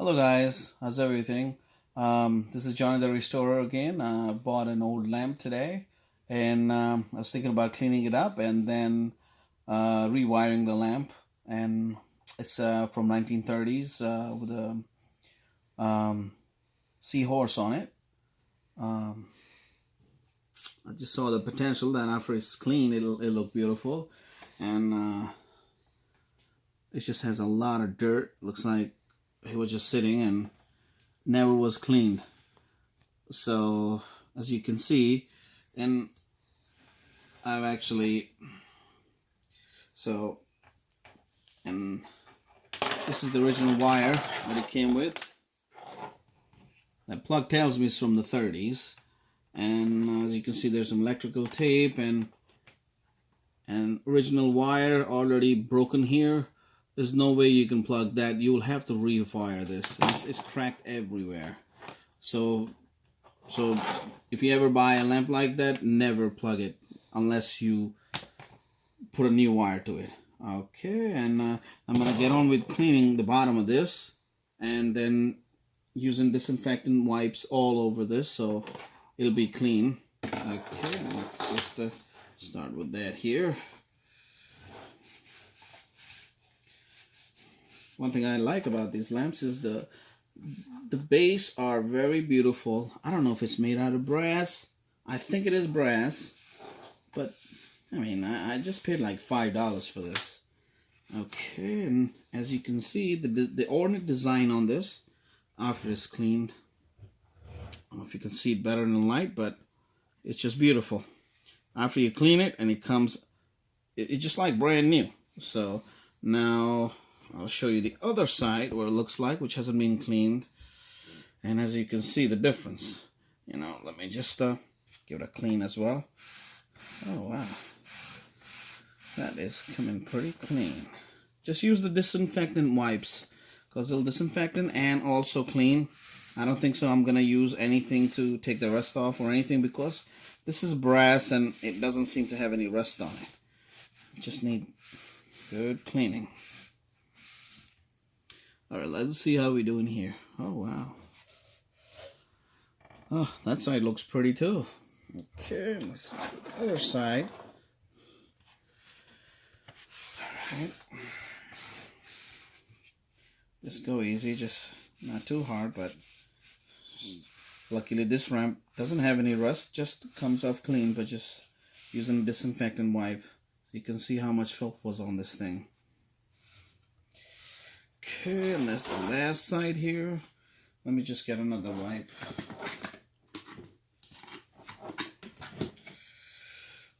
Hello guys, how's everything? This is Johnny the Restorer again. I bought an old lamp today and I was thinking about cleaning it up and then rewiring the lamp. And it's from 1930s with a seahorse on it. Um, I just saw the potential that after it's clean it'll look beautiful. And it just has a lot of dirt. Looks like it was just sitting and never was cleaned. So as you can see, and I've actually and this is the original wire that it came with. That plug tells me it's from the 30s, and as you can see there's some electrical tape and original wire already broken here. There's no way you can plug that. You'll have to rewire this. It's cracked everywhere. So if you ever buy a lamp like that, never plug it unless you put a new wire to it. Okay, and I'm gonna get on with cleaning the bottom of this, and then using disinfectant wipes all over this so it'll be clean. Okay, let's just start with that here. One thing I like about these lamps is the base are very beautiful. I don't know if it's made out of brass. I think it is brass, but I mean, I just paid like $5 for this. Okay, and as you can see, the ornate design on this after it's cleaned. I don't know if you can see it better in the light, but it's just beautiful. After you clean it, and it comes, it's just like brand new. So now I'll show you the other side where it looks like, which hasn't been cleaned. And as you can see the difference, let me just give it a clean as well. Oh wow, that is coming pretty clean. Just use the disinfectant wipes because they'll disinfectant and also clean. I don't think so I'm gonna use anything to take the rust off or anything because this is brass and it doesn't seem to have any rust on it. Just need good cleaning. Alright, let's see how we're doing here. Oh wow. Oh, that side looks pretty too. Okay, let's go to the other side. Alright. Just go easy, just not too hard, but luckily this ramp doesn't have any rust, just comes off clean, but just using a disinfectant wipe. So you can see how much filth was on this thing. Okay, and that's the last side here. Let me just get another wipe.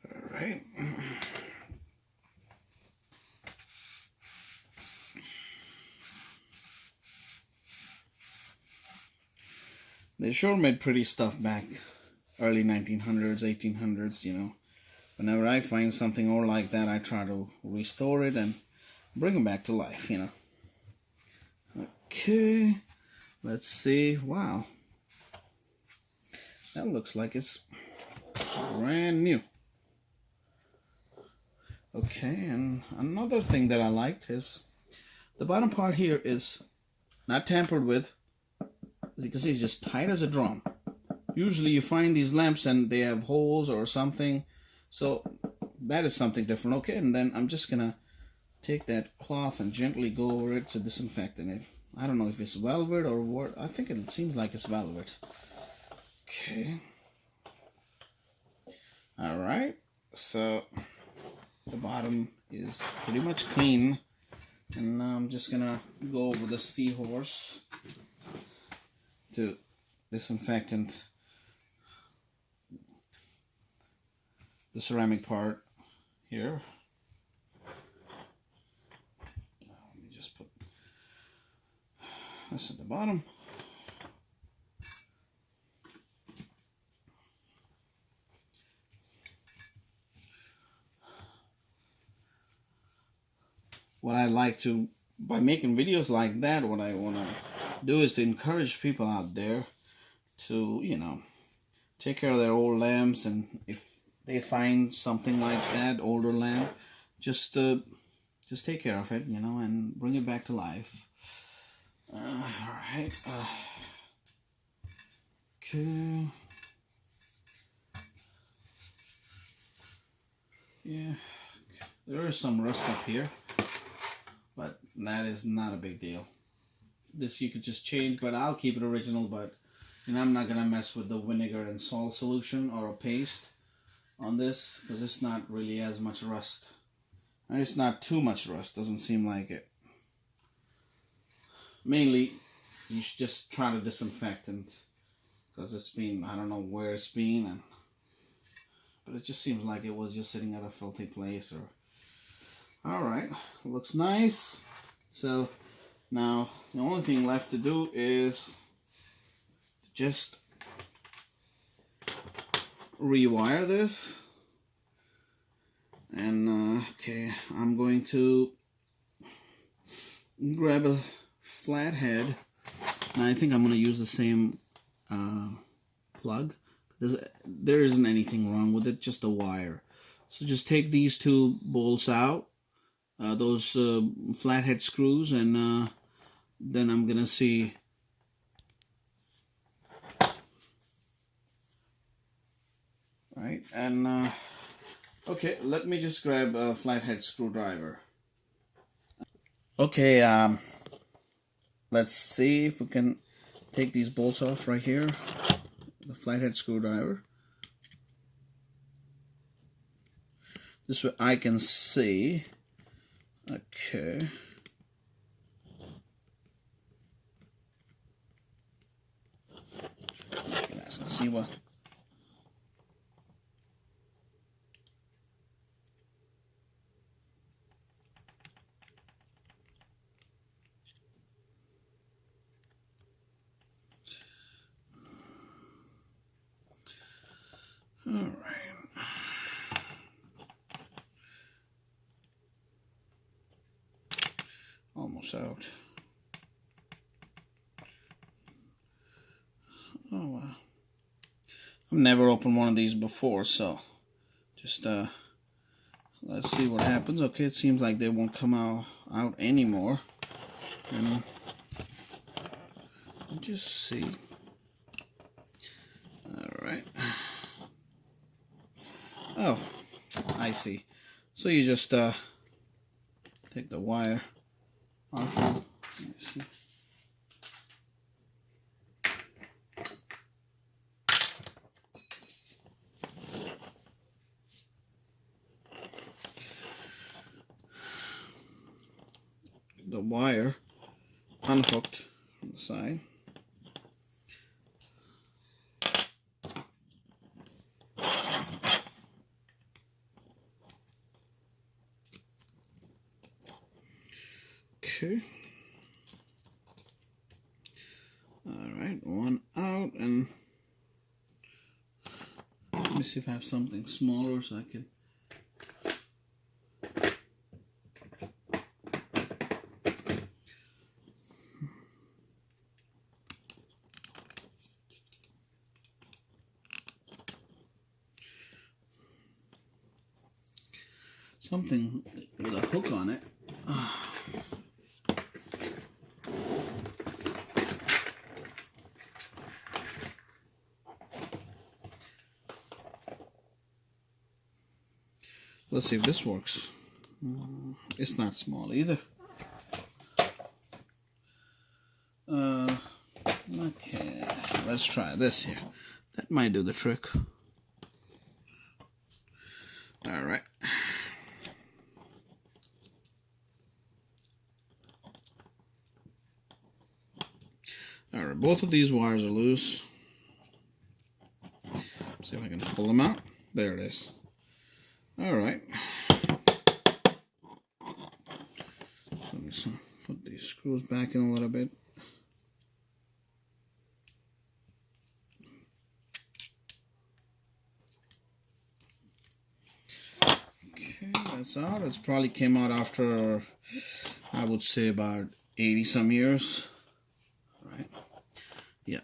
Alright. They sure made pretty stuff back early 1900s, 1800s, Whenever I find something or like that, I try to restore it and bring it back to life, Okay, let's see. Wow, that looks like it's brand new. Okay, and another thing that I liked is the bottom part here is not tampered with. As you can see, it's just tight as a drum. Usually you find these lamps and they have holes or something, so that is something different. Okay, and then I'm just gonna take that cloth and gently go over it to disinfecting it. I don't know if it's velvet or what. I think it seems like it's velvet. Okay. Alright, so the bottom is pretty much clean. And now I'm just gonna go over the seahorse to disinfectant the ceramic part here. Let me just put this at the bottom. What I like to, by making videos like that, what I want to do is to encourage people out there to, take care of their old lamps, and if they find something like that, older lamp, just take care of it, and bring it back to life. Alright. Okay. Yeah. There is some rust up here, but that is not a big deal. This you could just change, but I'll keep it original. But I'm not gonna mess with the vinegar and salt solution or a paste on this because it's not really as much rust. And it's not too much rust. Doesn't seem like it. Mainly, you should just try to disinfect it because it's been, I don't know where it's been, but it just seems like it was just sitting at a filthy place. Or all right, looks nice. So now the only thing left to do is just rewire this. And okay, I'm going to grab a flathead. Now I think I'm going to use the same plug. There isn't anything wrong with it, just a wire. So just take these two bolts out, those flathead screws, and then I'm going to see. Right, and okay, let me just grab a flathead screwdriver. Okay, let's see if we can take these bolts off right here. The flathead screwdriver. This way I can see. Okay. You guys can see what. All right. Almost out. Oh wow. I've never opened one of these before, so just let's see what happens. Okay, it seems like they won't come out anymore. And just see. All right. Oh, I see. So you just take the wire off. Let me see. The wire unhooked from the side. Okay. All right, one out, and let me see if I have something smaller so I can. Something with a hook on it. Let's see if this works. It's not small either. Okay, let's try this here. That might do the trick. All right. All right, both of these wires are loose. See if I can pull them out. There it is. All right. So I'm just gonna put these screws back in a little bit. Okay, that's out. It's probably came out after, I would say, about 80 some years. Right? Yeah.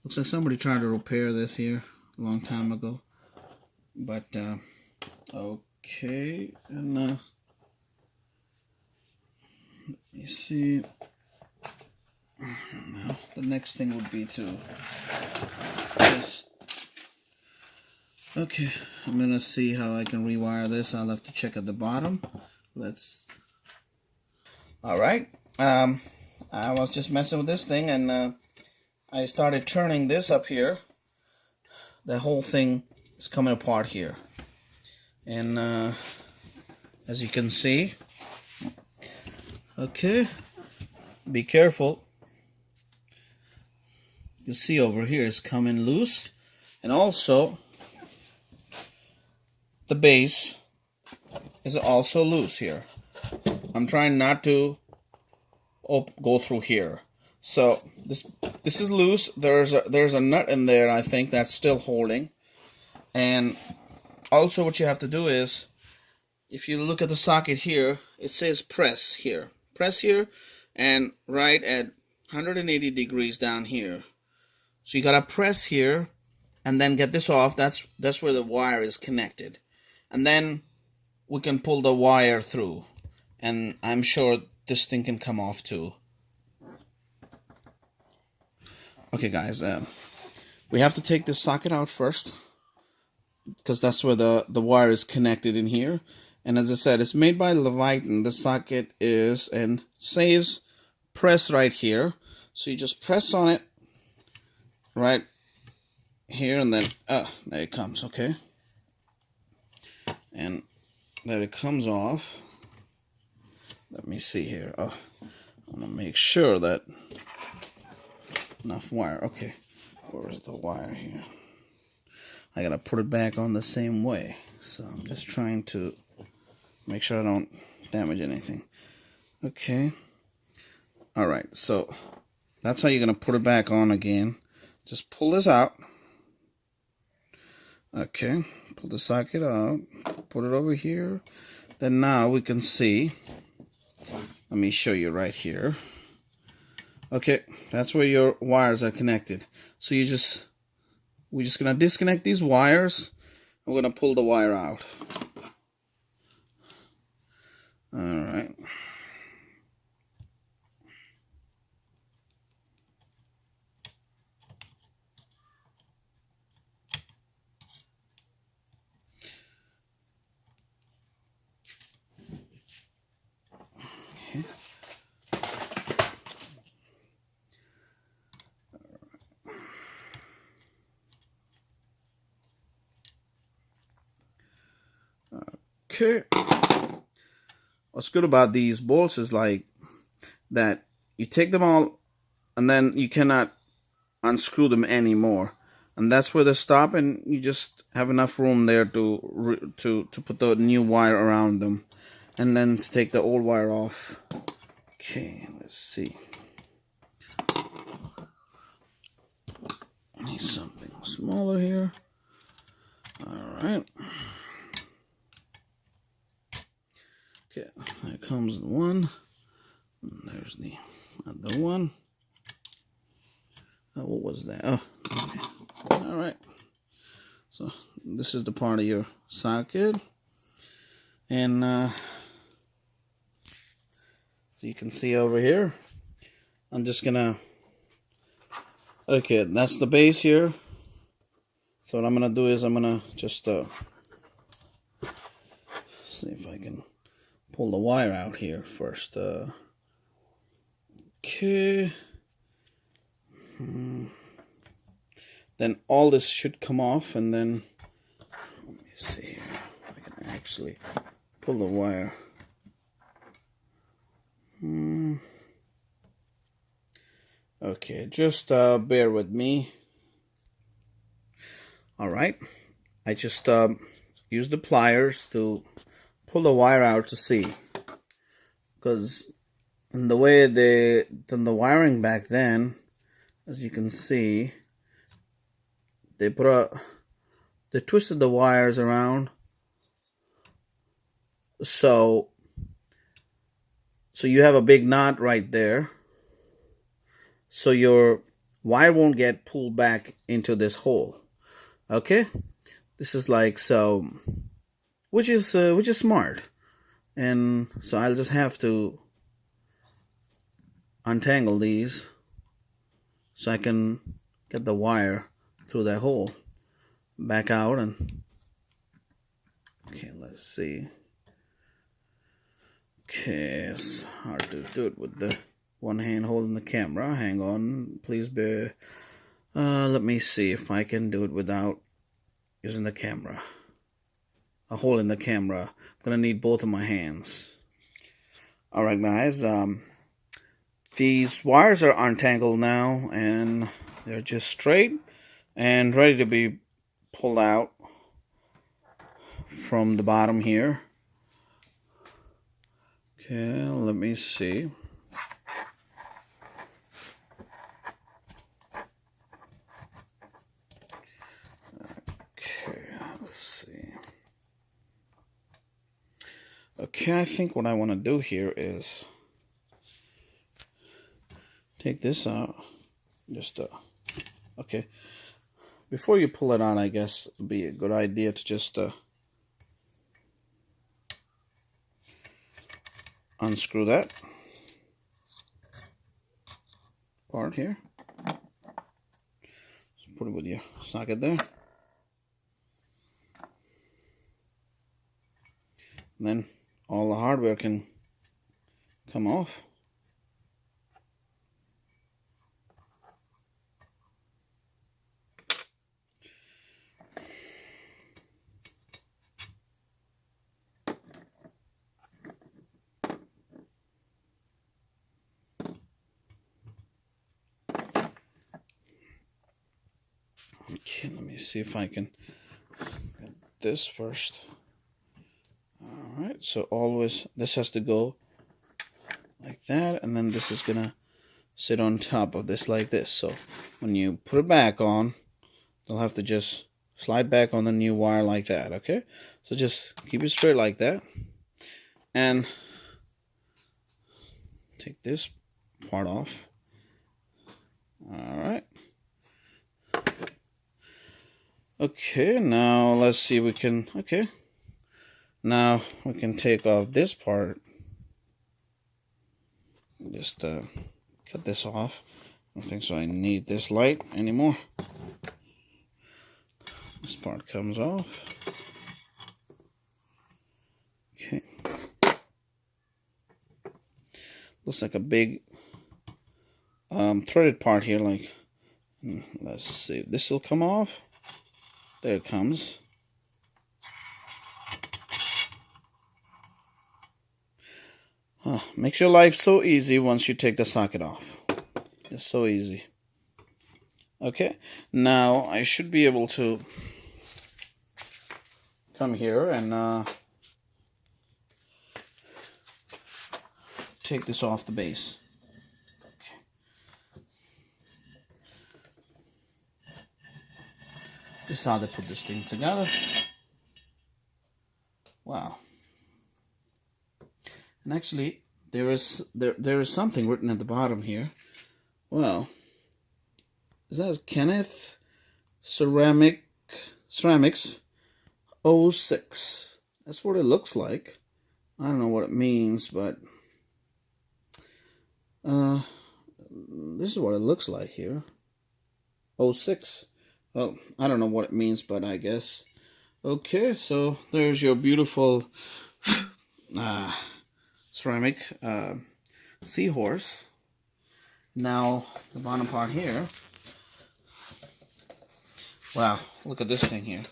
Looks like somebody tried to repair this here a long time ago. But, okay, and, let me see. Now, the next thing would be to just... Okay, I'm gonna see how I can rewire this. I'll have to check at the bottom. Let's... Alright, I was just messing with this thing, and I started turning this up here. The whole thing is coming apart here. And as you can see, okay, be careful. You see over here it's coming loose, and also the base is also loose here. I'm trying not to go through here. So this is loose. There's a nut in there, I think, that's still holding. And also what you have to do is, if you look at the socket here, it says press here. Press here, and right at 180 degrees down here. So you gotta press here, and then get this off. That's where the wire is connected. And then we can pull the wire through. And I'm sure this thing can come off too. Okay guys, we have to take this socket out first, because that's where the wire is connected in here. And as I said, it's made by Leviton. The socket is, and it says press right here. So you just press on it right here, and then there it comes. Okay, and there it comes off. Let me see here. I want to make sure that enough wire. Okay, where's the wire here? I gotta put it back on the same way. So I'm just trying to make sure I don't damage anything. Okay. Alright, so that's how you're gonna put it back on again. Just pull this out. Okay, pull the socket out, put it over here. Then now we can see, let me show you right here. Okay, that's where your wires are connected. So we're just gonna disconnect these wires. We're gonna pull the wire out. All right. Okay. Okay. What's good about these bolts is like that you take them all and then you cannot unscrew them anymore, and that's where they stop, and you just have enough room there to put the new wire around them, and then to take the old wire off. Okay, let's see. I need something smaller here. All right. Okay, there comes the one. And there's the other one. What was that? Oh, okay. All right. So this is the part of your socket, and so you can see over here. I'm just gonna. Okay, that's the base here. So what I'm gonna do is I'm gonna just see if I can pull the wire out here first. Okay. Then all this should come off, and then let me see here. I can actually pull the wire. Okay, just bear with me. All right, I just use the pliers to pull the wire out to see, because the way they done the wiring back then, as you can see, they twisted the wires around so you have a big knot right there, so your wire won't get pulled back into this hole. Okay, this is like so, which is smart. And so I'll just have to untangle these so I can get the wire through that hole. Back out and okay, let's see. Okay, it's hard to do it with the one hand holding the camera. Hang on, please bear. Let me see if I can do it without using the camera. Holding the camera. I'm gonna need both of my hands. All right, guys. These wires are untangled now, and they're just straight and ready to be pulled out from the bottom here. Okay, let me see. Okay, let's see. Okay, I think what I want to do here is take this out. Just okay. Before you pull it on, I guess it'd be a good idea to just unscrew that part here. Just put it with your socket there. And then all the hardware can come off. Okay, let me see if I can get this first. Alright, so always this has to go like that, and then this is gonna sit on top of this like this. So when you put it back on, they'll have to just slide back on the new wire like that, okay? So just keep it straight like that. And take this part off. Alright. Okay, now let's see, we can, okay. Now we can take off this part. Just cut this off. I don't think so I need this light anymore. This part comes off. Okay. Looks like a big threaded part here, like, let's see, this will come off. There it comes. Makes your life so easy once you take the socket off. It's so easy. Okay, now I should be able to come here and take this off the base. Okay. This is how they put this thing together. Wow. And actually, there is something written at the bottom here. Well, is that Kenneth Ceramics 06? That's what it looks like. I don't know what it means, but this is what it looks like here. 06. Well, I don't know what it means, but I guess. Okay, so there's your beautiful ceramic seahorse. Now the bottom part here. Wow, look at this thing here.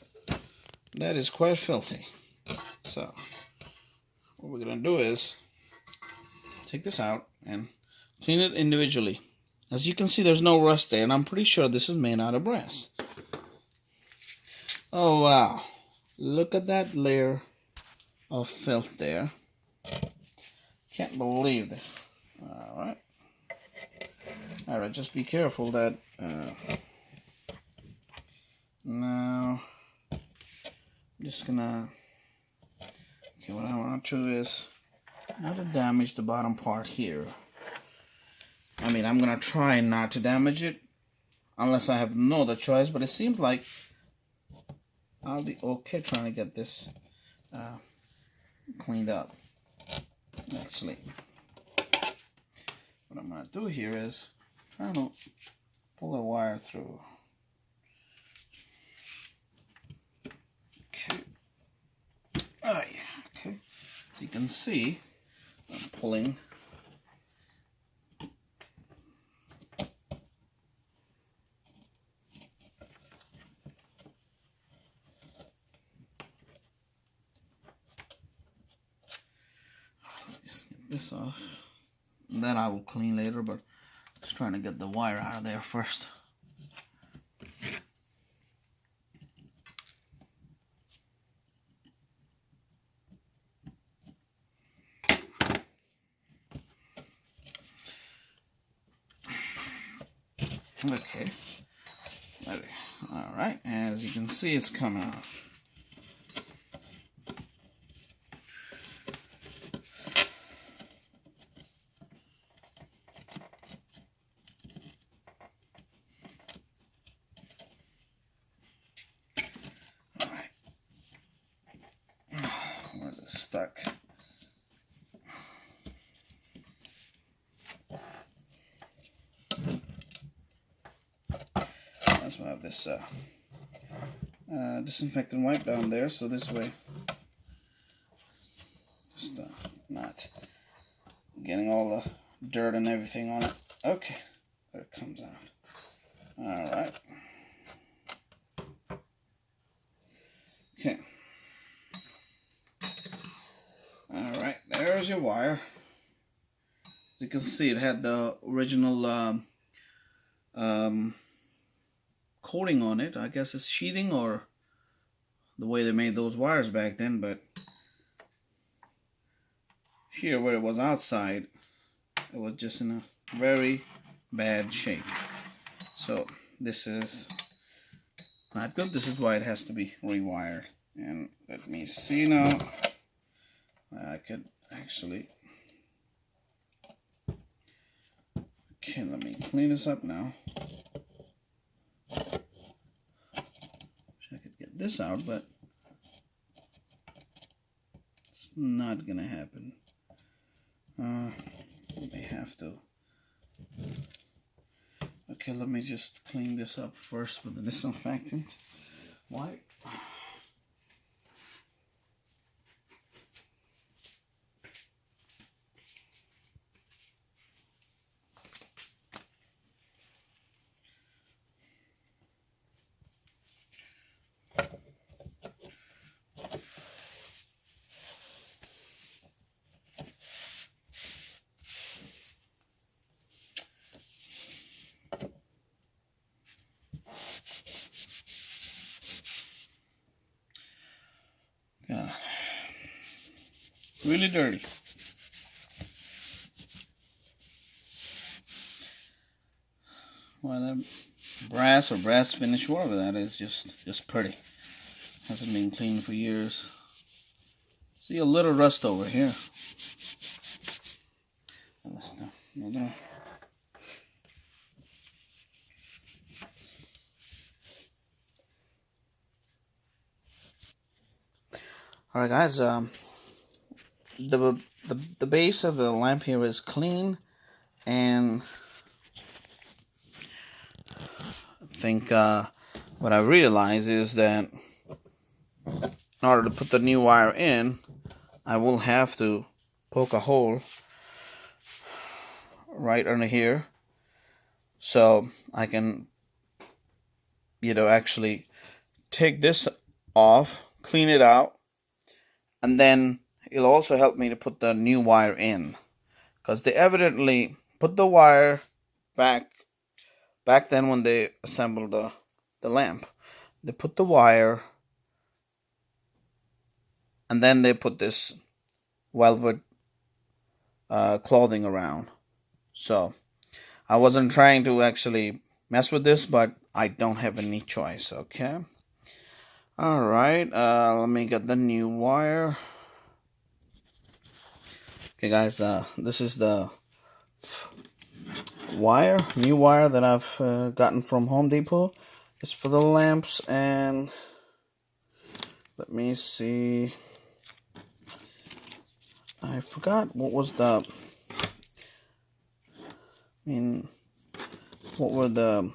That is quite filthy. So what we're gonna do is take this out and clean it individually. As you can see, there's no rust there, and I'm pretty sure this is made out of brass. Oh wow, look at that layer of filth there. Can't believe this. Alright, just be careful that now I'm just gonna, okay, what I want to do is not to damage the bottom part here. I mean, I'm gonna try not to damage it unless I have no other choice, but it seems like I'll be okay trying to get this cleaned up. Actually, what I'm gonna do here is try to pull the wire through. Okay. Oh yeah, okay. So you can see I'm pulling. Just get this off. And then I will clean later, but just trying to get the wire out of there first. Okay. Alright, as you can see, it's coming out. Alright. Where's it stuck? I have this disinfectant wipe down there, so this way just not getting all the dirt and everything on it. Okay, there it comes out. Alright. Okay. Alright, there's your wire. As you can see, it had the original coating on it. I guess it's sheathing or the way they made those wires back then, but here where it was outside, it was just in a very bad shape. So this is not good. This is why it has to be rewired. And let me see now. I could actually, okay, let me clean this up now. Wish I could get this out, but it's not gonna happen. May have to. Okay, let me just clean this up first with the disinfectant wipe. God. Really dirty. Well, that brass or brass finish, whatever that is, just pretty. Hasn't been cleaned for years. See a little rust over here. All right, guys. The base of the lamp here is clean, and I think what I realized is that in order to put the new wire in, I will have to poke a hole right under here, so I can, actually take this off, clean it out, and then it'll also help me to put the new wire in, because they evidently put the wire back then when they assembled the lamp. They put the wire, and then they put this velvet clothing around. So I wasn't trying to actually mess with this, but I don't have any choice. Okay. All right. Let me get the new wire. Okay, guys. This is the new wire that I've gotten from Home Depot. It's for the lamps, and let me see. I forgot what was what were the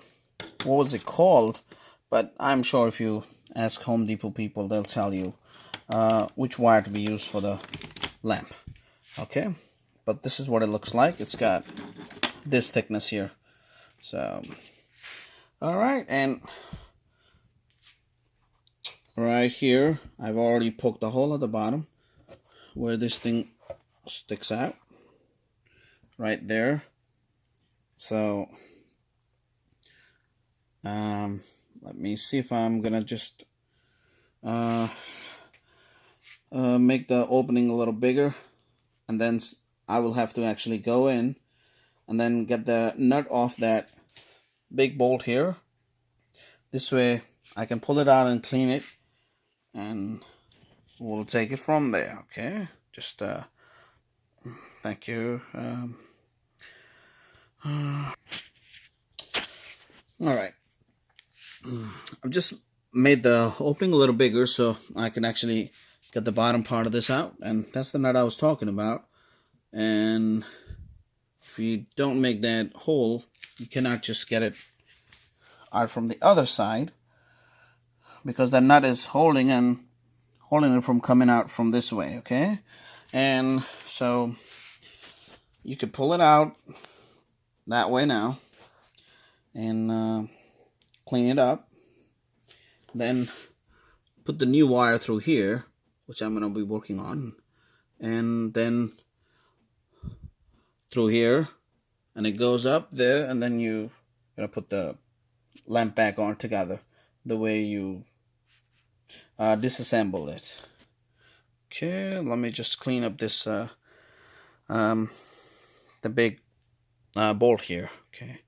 what was it called, but I'm sure if you ask Home Depot people, they'll tell you which wire to be used for the lamp. Okay, but this is what it looks like. It's got this thickness here. So, all right, and right here, I've already poked a hole at the bottom where this thing sticks out. Right there. So, let me see if I'm gonna just make the opening a little bigger, and then I will have to actually go in and then get the nut off that big bolt here. This way I can pull it out and clean it, and we'll take it from there. Okay, just thank you. All right, I've just made the opening a little bigger so I can actually get the bottom part of this out, and that's the nut I was talking about. And if you don't make that hole, you cannot just get it out from the other side, because the nut is holding it from coming out from this way. Okay, and so you could pull it out that way now and clean it up, then put the new wire through here, which I'm going to be working on, and then through here, and it goes up there, and then you're going to put the lamp back on together the way you disassemble it. Okay, let me just clean up this the big bolt here. Okay,